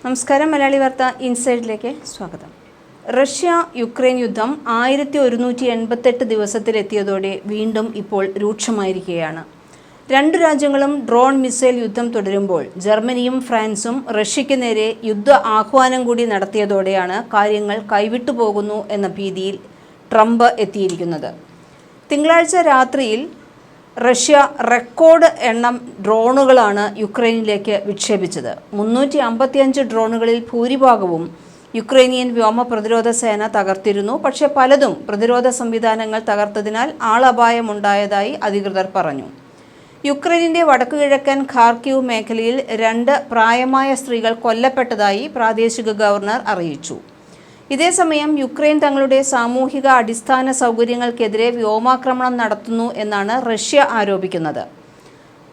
നമസ്കാരം. മലയാളി വാർത്ത ഇൻസൈഡിലേക്ക് സ്വാഗതം. റഷ്യ യുക്രൈൻ യുദ്ധം 1188 ദിവസത്തിലെത്തിയതോടെ വീണ്ടും ഇപ്പോൾ രൂക്ഷമായിരിക്കുകയാണ്. രണ്ടു രാജ്യങ്ങളും ഡ്രോൺ മിസൈൽ യുദ്ധം തുടരുമ്പോൾ ജർമ്മനിയും ഫ്രാൻസും റഷ്യയ്ക്ക് നേരെ യുദ്ധ ആഹ്വാനം കൂടി നടത്തിയതോടെയാണ് കാര്യങ്ങൾ കൈവിട്ടു പോകുന്നു എന്ന ഭീതിയിൽ ട്രംപ് എത്തിയിരിക്കുന്നത്. തിങ്കളാഴ്ച രാത്രിയിൽ റഷ്യ റെക്കോർഡ് എണ്ണം ഡ്രോണുകളാണ് യുക്രൈനിലേക്ക് വിക്ഷേപിച്ചത്. 355 ഡ്രോണുകളിൽ ഭൂരിഭാഗവും യുക്രൈനിയൻ വ്യോമ പ്രതിരോധ സേന തകർത്തിരുന്നു. പക്ഷേ പലതും പ്രതിരോധ സംവിധാനങ്ങൾ തകർത്തതിനാൽ ആളപായമുണ്ടായതായി അധികൃതർ പറഞ്ഞു. യുക്രൈനിൻ്റെ വടക്കുകിഴക്കൻ ഖാർക്കീവ് മേഖലയിൽ 2 പ്രായമായ സ്ത്രീകൾ കൊല്ലപ്പെട്ടതായി പ്രാദേശിക ഗവർണർ അറിയിച്ചു. ഇതേസമയം യുക്രൈൻ തങ്ങളുടെ സാമൂഹിക അടിസ്ഥാന സൗകര്യങ്ങൾക്കെതിരെ വ്യോമാക്രമണം നടത്തുന്നു എന്നാണ് റഷ്യ ആരോപിക്കുന്നത്.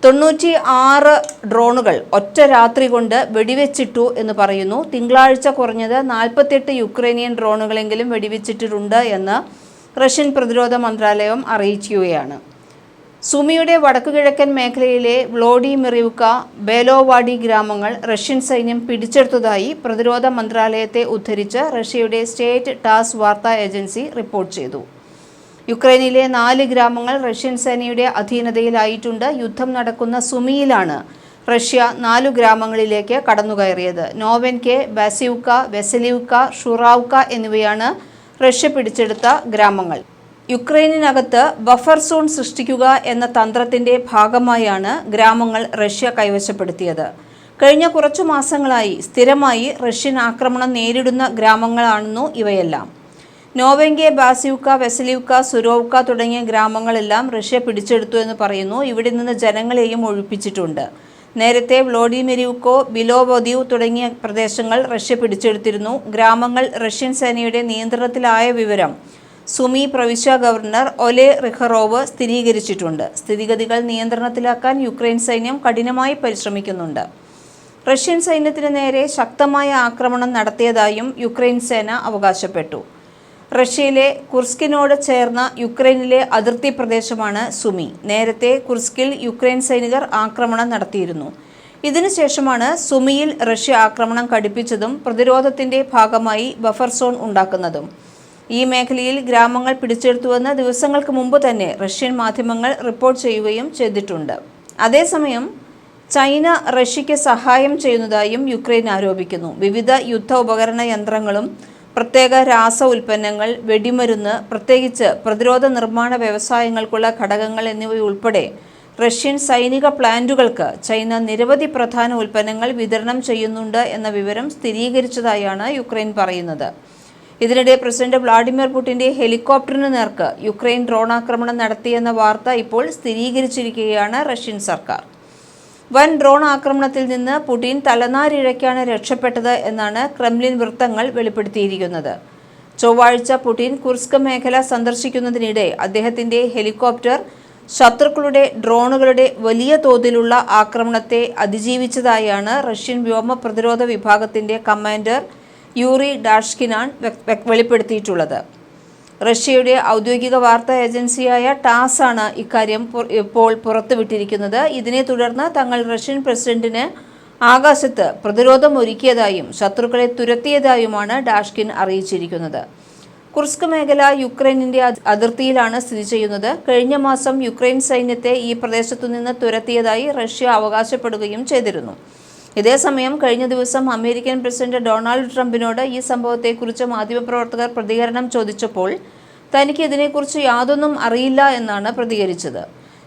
96 ഡ്രോണുകൾ ഒറ്റ രാത്രി കൊണ്ട് വെടിവെച്ചിട്ടു എന്ന് പറയുന്നു. തിങ്കളാഴ്ച കുറഞ്ഞത് 48 യുക്രൈനിയൻ ഡ്രോണുകളെങ്കിലും വെടിവെച്ചിട്ടുണ്ട് എന്ന് റഷ്യൻ പ്രതിരോധ മന്ത്രാലയം അറിയിക്കുകയാണ്. സുമിയുടെ വടക്കുകിഴക്കൻ മേഖലയിലെ വ്ളോഡിമിറിവ്ക, ബേലോവാഡി ഗ്രാമങ്ങൾ റഷ്യൻ സൈന്യം പിടിച്ചെടുത്തതായി പ്രതിരോധ മന്ത്രാലയത്തെ ഉദ്ധരിച്ച് റഷ്യയുടെ സ്റ്റേറ്റ് ടാസ് വാർത്താ ഏജൻസി റിപ്പോർട്ട് ചെയ്തു. യുക്രൈനിലെ 4 ഗ്രാമങ്ങൾ റഷ്യൻ സേനയുടെ അധീനതയിലായിട്ടുണ്ട്. യുദ്ധം നടക്കുന്ന സുമിയിലാണ് റഷ്യ 4 ഗ്രാമങ്ങളിലേക്ക് കടന്നുകയറിയത്. നോവെൻകെ, ബാസിവ്ക, വെസലിവ്ക, ഷുറാവ്ക എന്നിവയാണ് റഷ്യ പിടിച്ചെടുത്ത ഗ്രാമങ്ങൾ. യുക്രൈനിനകത്ത് ബഫർ സോൺ സൃഷ്ടിക്കുക എന്ന തന്ത്രത്തിൻ്റെ ഭാഗമായാണ് ഗ്രാമങ്ങൾ റഷ്യ കൈവശപ്പെടുത്തിയത്. കഴിഞ്ഞ കുറച്ചു മാസങ്ങളായി സ്ഥിരമായി റഷ്യൻ ആക്രമണം നേരിടുന്ന ഗ്രാമങ്ങളാണെന്നു ഇവയെല്ലാം. നോവെൻകെ, ബാസിവ്ക, വെസലിവ്ക, സുരോവ്ക തുടങ്ങിയ ഗ്രാമങ്ങളെല്ലാം റഷ്യ പിടിച്ചെടുത്തു എന്ന് പറയുന്നു. ഇവിടെ നിന്ന് ജനങ്ങളെയും ഒഴിപ്പിച്ചിട്ടുണ്ട്. നേരത്തെ വ്ളോഡിമിരിവ്കോ, ബിലോവൊദീവ് തുടങ്ങിയ പ്രദേശങ്ങൾ റഷ്യ പിടിച്ചെടുത്തിരുന്നു. ഗ്രാമങ്ങൾ റഷ്യൻ സേനയുടെ നിയന്ത്രണത്തിലായ വിവരം സുമി പ്രവിശ്യ ഗവർണർ ഒലെ റിഖറോവ് സ്ഥിരീകരിച്ചിട്ടുണ്ട്. സ്ഥിതിഗതികൾ നിയന്ത്രണത്തിലാക്കാൻ യുക്രൈൻ സൈന്യം കഠിനമായി പരിശ്രമിക്കുന്നുണ്ട്. റഷ്യൻ സൈന്യത്തിന് നേരെ ശക്തമായ ആക്രമണം നടത്തിയതായും യുക്രൈൻ സേന അവകാശപ്പെട്ടു. റഷ്യയിലെ കുർസ്കിനോട് ചേർന്ന യുക്രൈനിലെ അതിർത്തി പ്രദേശമാണ് സുമി. നേരത്തെ കുർസ്കിൽ യുക്രൈൻ സൈനികർ ആക്രമണം നടത്തിയിരുന്നു. ഇതിനുശേഷമാണ് സുമിയിൽ റഷ്യ ആക്രമണം കടുപ്പിച്ചതും പ്രതിരോധത്തിൻ്റെ ഭാഗമായി ബഫർ സോൺ ഉണ്ടാക്കുന്നതും. ഈ മേഖലയിൽ ഗ്രാമങ്ങൾ പിടിച്ചെടുത്തുവെന്ന് ദിവസങ്ങൾക്ക് മുമ്പ് തന്നെ റഷ്യൻ മാധ്യമങ്ങൾ റിപ്പോർട്ട് ചെയ്യുകയും ചെയ്തിട്ടുണ്ട്. അതേസമയം ചൈന റഷ്യയ്ക്ക് സഹായം ചെയ്യുന്നതായും യുക്രൈൻ ആരോപിക്കുന്നു. വിവിധ യുദ്ധ ഉപകരണ യന്ത്രങ്ങളും പ്രത്യേക രാസ ഉൽപ്പന്നങ്ങൾ, വെടിമരുന്ന്, പ്രത്യേകിച്ച് പ്രതിരോധ നിർമ്മാണ വ്യവസായങ്ങൾക്കുള്ള ഘടകങ്ങൾ എന്നിവയുൾപ്പെടെ റഷ്യൻ സൈനിക പ്ലാന്റുകൾക്ക് ചൈന നിരവധി പ്രധാന ഉൽപ്പന്നങ്ങൾ വിതരണം ചെയ്യുന്നുണ്ട് എന്ന വിവരം സ്ഥിരീകരിച്ചതായാണ് യുക്രൈൻ പറയുന്നത്. ഇതിനിടെ പ്രസിഡന്റ് വ്ളാഡിമിർ പുടിൻ്റെ ഹെലികോപ്റ്ററിന് നേർക്ക് യുക്രൈൻ ഡ്രോൺ ആക്രമണം നടത്തിയെന്ന വാർത്ത ഇപ്പോൾ സ്ഥിരീകരിച്ചിരിക്കുകയാണ് റഷ്യൻ സർക്കാർ. വൻ ഡ്രോൺ ആക്രമണത്തിൽ നിന്ന് പുടിൻ തലനാരിഴയ്ക്കാണ് രക്ഷപ്പെട്ടത് എന്നാണ് ക്രെംലിൻ വൃത്തങ്ങൾ വെളിപ്പെടുത്തിയിരിക്കുന്നത്. ചൊവ്വാഴ്ച പുടിൻ കുർസ്ക് മേഖല സന്ദർശിക്കുന്നതിനിടെ അദ്ദേഹത്തിൻ്റെ ഹെലികോപ്റ്റർ ശത്രുക്കളുടെ ഡ്രോണുകളുടെ വലിയ തോതിലുള്ള ആക്രമണത്തെ അതിജീവിച്ചതായാണ് റഷ്യൻ വ്യോമ പ്രതിരോധ വിഭാഗത്തിൻ്റെ കമാൻഡർ യൂറി ഡാഷ്കിനാൻ വെളിപ്പെടുത്തിയിട്ടുള്ളത്. റഷ്യയുടെ ഔദ്യോഗിക വാർത്താ ഏജൻസിയായ ടാസ് ആണ് ഇക്കാര്യം ഇപ്പോൾ പുറത്തുവിട്ടിരിക്കുന്നത്. ഇതിനെ തുടർന്ന് തങ്ങൾ റഷ്യൻ പ്രസിഡന്റിന് ആകാശത്ത് പ്രതിരോധം ഒരുക്കിയതായും ശത്രുക്കളെ തുരത്തിയതായുമാണ് ഡാഷ്കിൻ അറിയിച്ചിരിക്കുന്നത്. കുർസ്ക് മേഖല യുക്രൈനിൻ്റെ അതിർത്തിയിലാണ് സ്ഥിതി ചെയ്യുന്നത്. കഴിഞ്ഞ മാസം യുക്രൈൻ സൈന്യത്തെ ഈ പ്രദേശത്തുനിന്ന് തുരത്തിയതായി റഷ്യ അവകാശപ്പെടുകയും ചെയ്തിരുന്നു. ഇതേസമയം കഴിഞ്ഞ ദിവസം അമേരിക്കൻ പ്രസിഡന്റ് ഡൊണാൾഡ് ട്രംപിനോട് ഈ സംഭവത്തെക്കുറിച്ച് മാധ്യമപ്രവർത്തകർ പ്രതികരണം ചോദിച്ചപ്പോൾ തനിക്ക് ഇതിനെക്കുറിച്ച് യാതൊന്നും അറിയില്ല എന്നാണ് പ്രതികരിച്ചത്.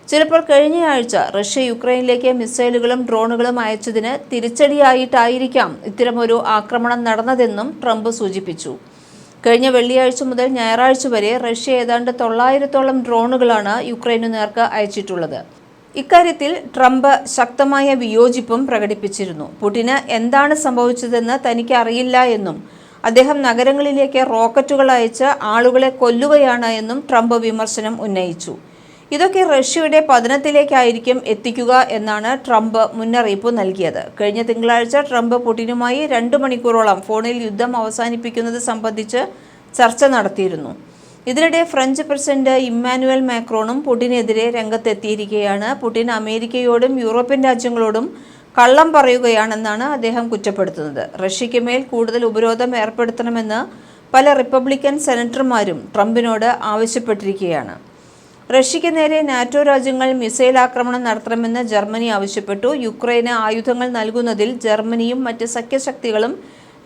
ചിലപ്പോൾ കഴിഞ്ഞയാഴ്ച റഷ്യ യുക്രൈനിലേക്ക് മിസൈലുകളും ഡ്രോണുകളും അയച്ചതിന് തിരിച്ചടിയായിട്ടായിരിക്കാം ഇത്തരമൊരു ആക്രമണം നടന്നതെന്നും ട്രംപ് സൂചിപ്പിച്ചു. കഴിഞ്ഞ വെള്ളിയാഴ്ച മുതൽ ഞായറാഴ്ച വരെ റഷ്യ ഏതാണ്ട് 900ഓളം ഡ്രോണുകളാണ് യുക്രൈനു നേർക്ക് അയച്ചിട്ടുള്ളത്. ഇക്കാര്യത്തിൽ ട്രംപ് ശക്തമായ വിയോജിപ്പും പ്രകടിപ്പിച്ചിരുന്നു. പുടിന് എന്താണ് സംഭവിച്ചതെന്ന് തനിക്ക് അറിയില്ല എന്നും അദ്ദേഹം നഗരങ്ങളിലേക്ക് റോക്കറ്റുകൾ അയച്ച് ആളുകളെ കൊല്ലുകയാണ് എന്നും ട്രംപ് വിമർശനം ഉന്നയിച്ചു. ഇതൊക്കെ റഷ്യയുടെ പതനത്തിലേക്കായിരിക്കും എത്തിക്കുക എന്നാണ് ട്രംപ് മുന്നറിയിപ്പ് നൽകിയത്. കഴിഞ്ഞ തിങ്കളാഴ്ച ട്രംപ് പുടിനുമായി 2 മണിക്കൂറോളം ഫോണിൽ യുദ്ധം അവസാനിപ്പിക്കുന്നത് സംബന്ധിച്ച് ചർച്ച നടത്തിയിരുന്നു. ഇതിനിടെ ഫ്രഞ്ച് പ്രസിഡന്റ് ഇമ്മാനുവൽ മാക്രോണും പുടിനെതിരെ രംഗത്തെത്തിയിരിക്കുകയാണ്. പുടിൻ അമേരിക്കയോടും യൂറോപ്യൻ രാജ്യങ്ങളോടും കള്ളം പറയുകയാണെന്നാണ് അദ്ദേഹം കുറ്റപ്പെടുത്തുന്നത്. റഷ്യയ്ക്ക് മേൽ കൂടുതൽ ഉപരോധം ഏർപ്പെടുത്തണമെന്ന് പല റിപ്പബ്ലിക്കൻ സെനറ്റർമാരും ട്രംപിനോട് ആവശ്യപ്പെട്ടിരിക്കുകയാണ്. റഷ്യയ്ക്ക് നേരെ നാറ്റോ രാജ്യങ്ങൾ മിസൈൽ ആക്രമണം നടത്തണമെന്ന് ജർമ്മനി ആവശ്യപ്പെട്ടു. യുക്രൈന് ആയുധങ്ങൾ നൽകുന്നതിൽ ജർമ്മനിയും മറ്റ് സഖ്യശക്തികളും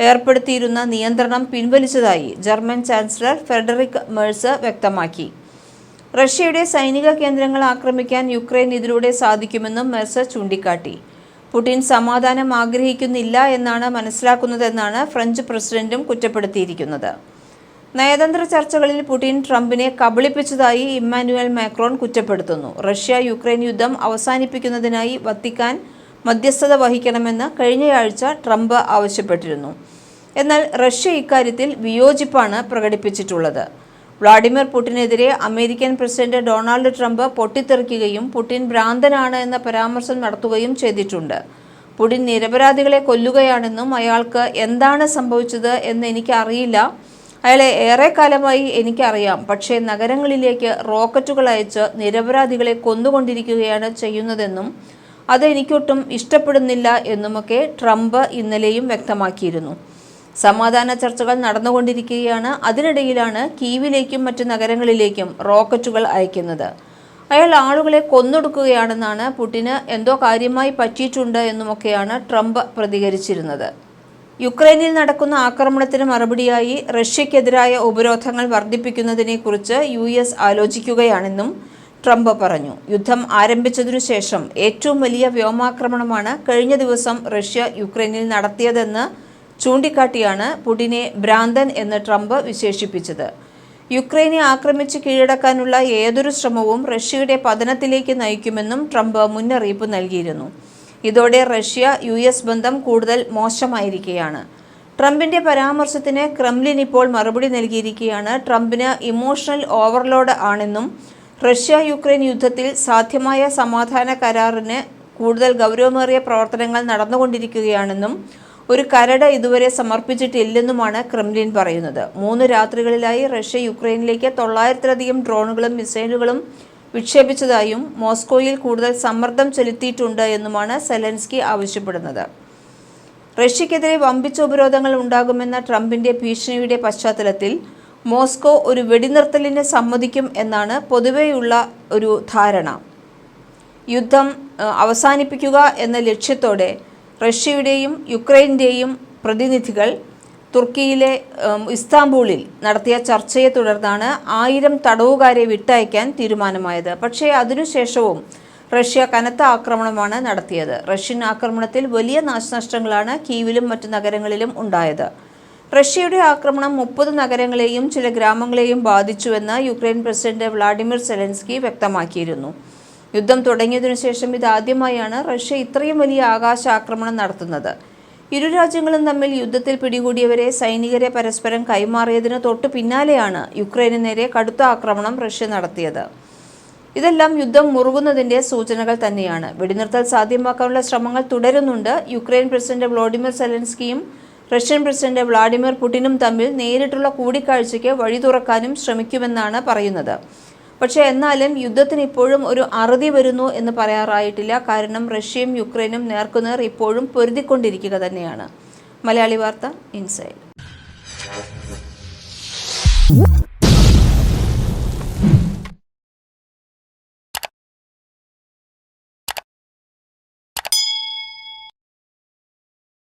ഏർപ്പെടുത്തിയിരുന്ന നിയന്ത്രണം പിൻവലിച്ചതായി ജർമ്മൻ ചാൻസലർ ഫ്രെഡറിക് മെഴ്സ് വ്യക്തമാക്കി. റഷ്യയുടെ സൈനിക കേന്ദ്രങ്ങൾ ആക്രമിക്കാൻ യുക്രൈൻ ഇതിലൂടെ സാധിക്കുമെന്നും മെഴ്സ് ചൂണ്ടിക്കാട്ടി. പുടിൻ സമാധാനം ആഗ്രഹിക്കുന്നില്ല എന്നാണ് മനസ്സിലാക്കുന്നതെന്നാണ് ഫ്രഞ്ച് പ്രസിഡന്റും കുറ്റപ്പെടുത്തിയിരിക്കുന്നത്. നയതന്ത്ര ചർച്ചകളിൽ പുടിൻ ട്രംപിനെ കബളിപ്പിച്ചതായി ഇമ്മാനുവൽ മാക്രോൺ കുറ്റപ്പെടുത്തുന്നു. റഷ്യ യുക്രൈൻ യുദ്ധം അവസാനിപ്പിക്കുന്നതിനായി വത്തിക്കാൻ മധ്യസ്ഥത വഹിക്കണമെന്ന് കഴിഞ്ഞയാഴ്ച ട്രംപ് ആവശ്യപ്പെട്ടിരുന്നു. എന്നാൽ റഷ്യ ഇക്കാര്യത്തിൽ വിയോജിപ്പാണ് പ്രകടിപ്പിച്ചിട്ടുള്ളത്. വ്ളാഡിമിർ പുടിനെതിരെ അമേരിക്കൻ പ്രസിഡന്റ് ഡൊണാൾഡ് ട്രംപ് പൊട്ടിത്തെറിക്കുകയും പുടിൻ ഭ്രാന്തനാണ് എന്ന പരാമർശം നടത്തുകയും ചെയ്തിട്ടുണ്ട്. പുടിൻ നിരപരാധികളെ കൊല്ലുകയാണെന്നും അയാൾക്ക് എന്താണ് സംഭവിച്ചത് എന്ന് എനിക്കറിയില്ല, അയാളെ ഏറെക്കാലമായി എനിക്കറിയാം, പക്ഷേ നഗരങ്ങളിലേക്ക് റോക്കറ്റുകൾ അയച്ച് നിരപരാധികളെ കൊന്നുകൊണ്ടിരിക്കുകയാണ് ചെയ്യുന്നതെന്നും അത് എനിക്കൊട്ടും ഇഷ്ടപ്പെടുന്നില്ല എന്നുമൊക്കെ ട്രംപ് ഇന്നലെയും വ്യക്തമാക്കിയിരുന്നു. സമാധാന ചർച്ചകൾ നടന്നുകൊണ്ടിരിക്കുകയാണ്. അതിനിടയിലാണ് കീവിലേക്കും മറ്റ് നഗരങ്ങളിലേക്കും റോക്കറ്റുകൾ അയക്കുന്നത്. അയാൾ ആളുകളെ കൊന്നൊടുക്കുകയാണെന്നാണ്, പുടിന് എന്തോ കാര്യമായി പറ്റിയിട്ടുണ്ട് എന്നുമൊക്കെയാണ് ട്രംപ് പ്രതികരിച്ചിരുന്നത്. യുക്രൈനിൽ നടക്കുന്ന ആക്രമണത്തിന് മറുപടിയായി റഷ്യക്കെതിരായ ഉപരോധങ്ങൾ വർദ്ധിപ്പിക്കുന്നതിനെക്കുറിച്ച് US ആലോചിക്കുകയാണെന്നും ട്രംപ് പറഞ്ഞു. യുദ്ധം ആരംഭിച്ചതിനു ശേഷം ഏറ്റവും വലിയ വ്യോമാക്രമണമാണ് കഴിഞ്ഞ ദിവസം റഷ്യ യുക്രൈനിൽ നടത്തിയതെന്ന് ചൂണ്ടിക്കാട്ടിയാണ് പുടിനെ ഭ്രാന്തൻ എന്ന് ട്രംപ് വിശേഷിപ്പിച്ചത്. യുക്രൈനെ ആക്രമിച്ച് കീഴടക്കാനുള്ള ഏതൊരു ശ്രമവും റഷ്യയുടെ പതനത്തിലേക്ക് നയിക്കുമെന്നും ട്രംപ് മുന്നറിയിപ്പ് നൽകിയിരുന്നു. ഇതോടെ റഷ്യ US ബന്ധം കൂടുതൽ മോശമായിരിക്കുകയാണ്. ട്രംപിന്റെ പരാമർശത്തിന് ക്രെംലിൻ ഇപ്പോൾ മറുപടി നൽകിയിരിക്കുകയാണ്. ട്രംപിന് ഇമോഷണൽ ഓവർലോഡ് ആണെന്നും റഷ്യ യുക്രൈൻ യുദ്ധത്തിൽ സാധ്യമായ സമാധാന കരാറിന് കൂടുതൽ ഗൗരവമേറിയ പ്രവർത്തനങ്ങൾ നടന്നുകൊണ്ടിരിക്കുകയാണെന്നും ഒരു കരട് ഇതുവരെ സമർപ്പിച്ചിട്ടില്ലെന്നുമാണ് ക്രെംലിൻ പറയുന്നത്. 3 രാത്രികളിലായി റഷ്യ യുക്രൈനിലേക്ക് 900-ലധികം ഡ്രോണുകളും മിസൈലുകളും വിക്ഷേപിച്ചതായും മോസ്കോയിൽ കൂടുതൽ സമ്മർദ്ദം ചെലുത്തിയിട്ടുണ്ട് എന്നുമാണ് സെലൻസ്കി ആവശ്യപ്പെടുന്നത്. റഷ്യക്കെതിരെ വമ്പിച്ച ഉപരോധങ്ങൾ ഉണ്ടാകുമെന്ന ട്രംപിന്റെ ഭീഷണിയുടെ പശ്ചാത്തലത്തിൽ മോസ്കോ ഒരു വെടിനിർത്തലിന് സമ്മതിക്കും എന്നാണ് പൊതുവെയുള്ള ഒരു ധാരണ. യുദ്ധം അവസാനിപ്പിക്കുക എന്ന ലക്ഷ്യത്തോടെ റഷ്യയുടെയും യുക്രൈൻ്റെയും പ്രതിനിധികൾ തുർക്കിയിലെ ഇസ്താംബൂളിൽ നടത്തിയ ചർച്ചയെ തുടർന്നാണ് 1000 തടവുകാരെ വിട്ടയക്കാൻ തീരുമാനമായത്. പക്ഷേ അതിനുശേഷവും റഷ്യ കനത്ത ആക്രമണമാണ് നടത്തിയത്. റഷ്യൻ ആക്രമണത്തിൽ വലിയ നാശനഷ്ടങ്ങളാണ് കീവിലും മറ്റു നഗരങ്ങളിലും ഉണ്ടായത്. റഷ്യയുടെ ആക്രമണം 30 നഗരങ്ങളെയും ചില ഗ്രാമങ്ങളെയും ബാധിച്ചുവെന്ന് യുക്രൈൻ പ്രസിഡന്റ് വ്ളാഡിമിർ സെലൻസ്കി വ്യക്തമാക്കിയിരുന്നു. യുദ്ധം തുടങ്ങിയതിനു ശേഷം ഇതാദ്യമായാണ് റഷ്യ ഇത്രയും വലിയ ആകാശ ആക്രമണം നടത്തുന്നത്. ഇരു രാജ്യങ്ങളും തമ്മിൽ യുദ്ധത്തിൽ പിടികൂടിയവരെ സൈനികരെ പരസ്പരം കൈമാറിയതിന് തൊട്ടു പിന്നാലെയാണ് യുക്രൈന് നേരെ കടുത്ത ആക്രമണം റഷ്യ നടത്തിയത്. ഇതെല്ലാം യുദ്ധം മുറുകുന്നതിൻ്റെ സൂചനകൾ തന്നെയാണ്. വെടിനിർത്തൽ സാധ്യമാക്കാനുള്ള ശ്രമങ്ങൾ തുടരുന്നുണ്ട്. യുക്രൈൻ പ്രസിഡന്റ് വ്ളാഡിമിർ സെലൻസ്കിയും റഷ്യൻ പ്രസിഡന്റ് വ്ളാഡിമിർ പുടിനും തമ്മിൽ നേരിട്ടുള്ള കൂടിക്കാഴ്ചയ്ക്ക് വഴി തുറക്കാനും ശ്രമിക്കുമെന്നാണ് പറയുന്നത്. പക്ഷേ എന്നാലും യുദ്ധത്തിന് ഇപ്പോഴും ഒരു അറുതി വരുന്നു എന്ന് പറയാറായിട്ടില്ല. കാരണം റഷ്യയും യുക്രൈനും നേർക്കുനേർ ഇപ്പോഴും പൊരുതിക്കൊണ്ടിരിക്കുക തന്നെയാണ്. മലയാളി വാർത്ത ഇൻസൈഡ്.